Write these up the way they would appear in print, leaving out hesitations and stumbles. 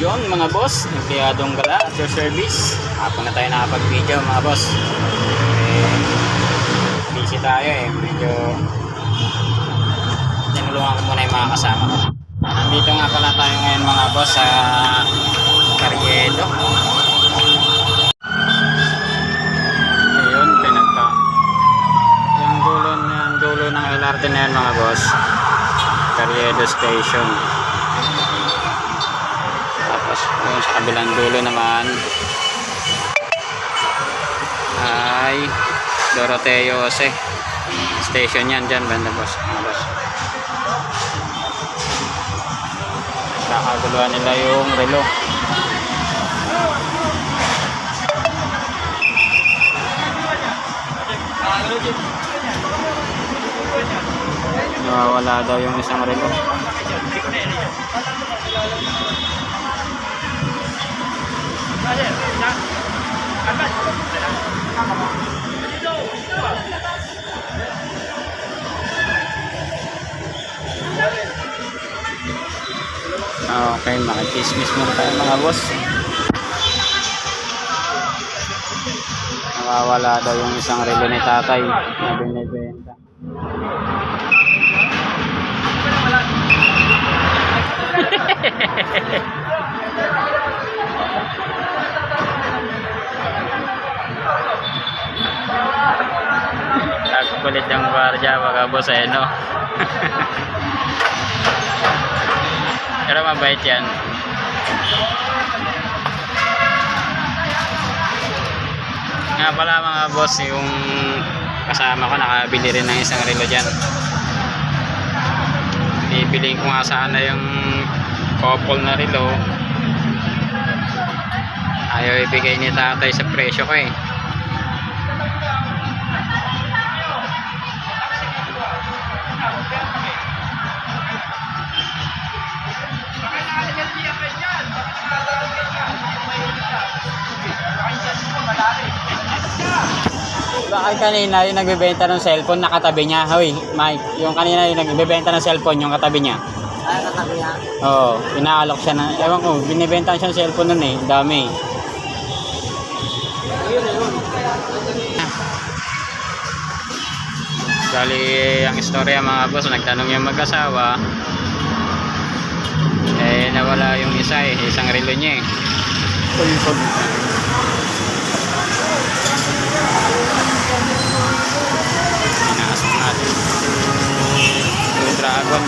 Yun mga boss, empleyadong gala at your service. Hapon na tayo nakapag-video mga boss. Busy tayo medyo tinulungan ko muna yung mga kasama ko. Nandito nga pala tayo ngayon mga boss sa Carriedo. Ayun, yung dulo ng LRT na yan mga boss, Carriedo Station. Tapos sa kabilang dulo naman ay Doroteo Jose Station yan dyan banda boss. Nakaguluhan nila yung relo. Nawawala daw yung isang relo. Okay, makikismis muna tayo mga boss. Nawawala daw yung isang relo ni tatay na binibenta. Kulit ng gwardiya mga boss no. Pero mabait yan. Nga pala mga boss, yung kasama ko nakabili rin ng isang relo dyan. Bibiliin ko nga sana yung couple na relo. Ayaw ibigay ni tatay sa presyo ko Bakit kanina yung nagbebenta ng cellphone nakatabi niya? Hoy, Mike, yung kanina yung nagbebenta ng cellphone yung katabi niya. Ay, katabi niya? Oo, inaalok siya ng, ewan ko, binibenta siya ng cellphone nun dami. Ayun. Bali, ang istorya mga boss, nagtanong yung mag-asawa, nawala yung isang relo niya Inaasok natin Blue Dragon.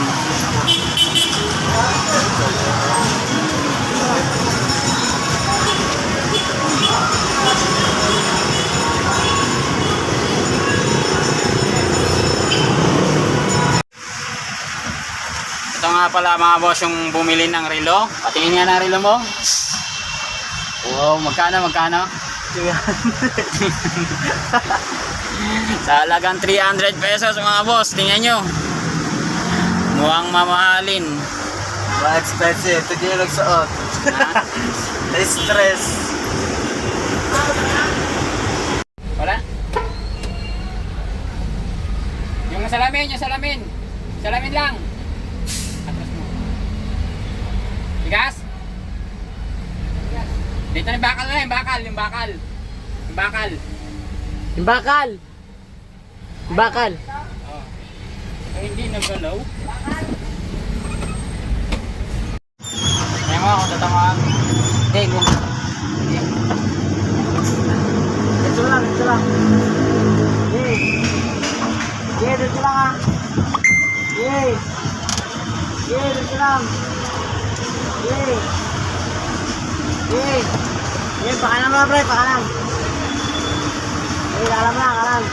Ito nga pala mga boss yung bumili ng relo. Patingin nga ng relo mo. Wow, magkano? Sa halagang 300 pesos mga boss, tingnan nyo. Mukhang mamahalin. Ma-expensive. Ito yung nagsuot. Na-stress. Wala? Yung salamin. Salamin lang. Atras mo. Bigas? Dito na yung bakal na, yung bakal. Oh. Hindi nagalaw. Kaya mo ako tatamaan. Hindi. Ito lang. Dito lang ha. Dito lang. Pakanan mo pre, pakanan. Kalam lang.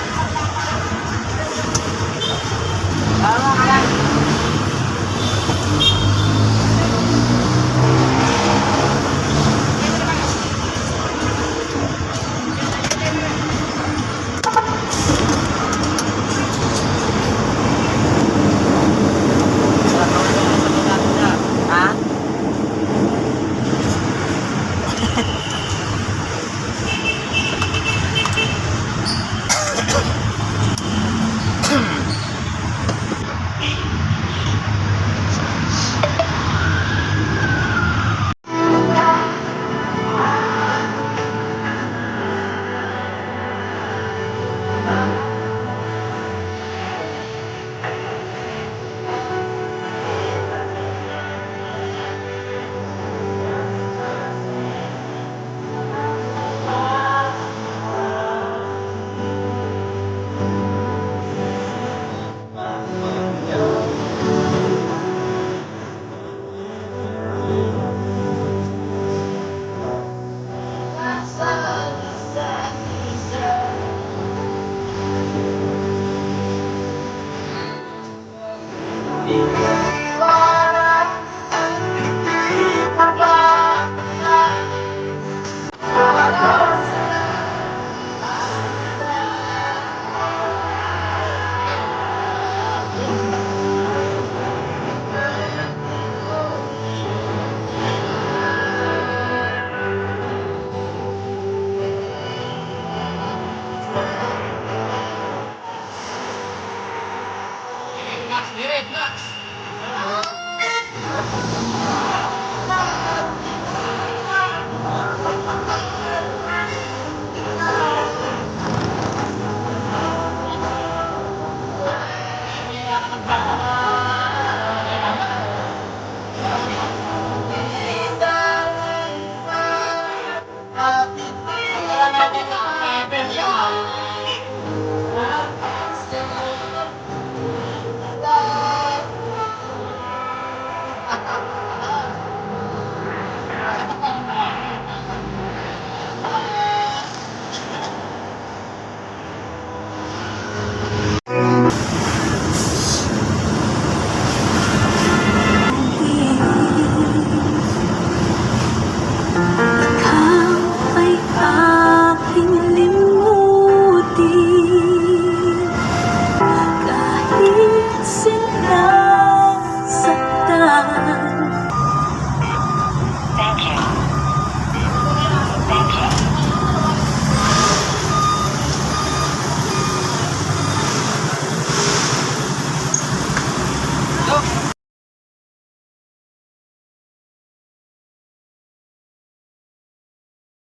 isip na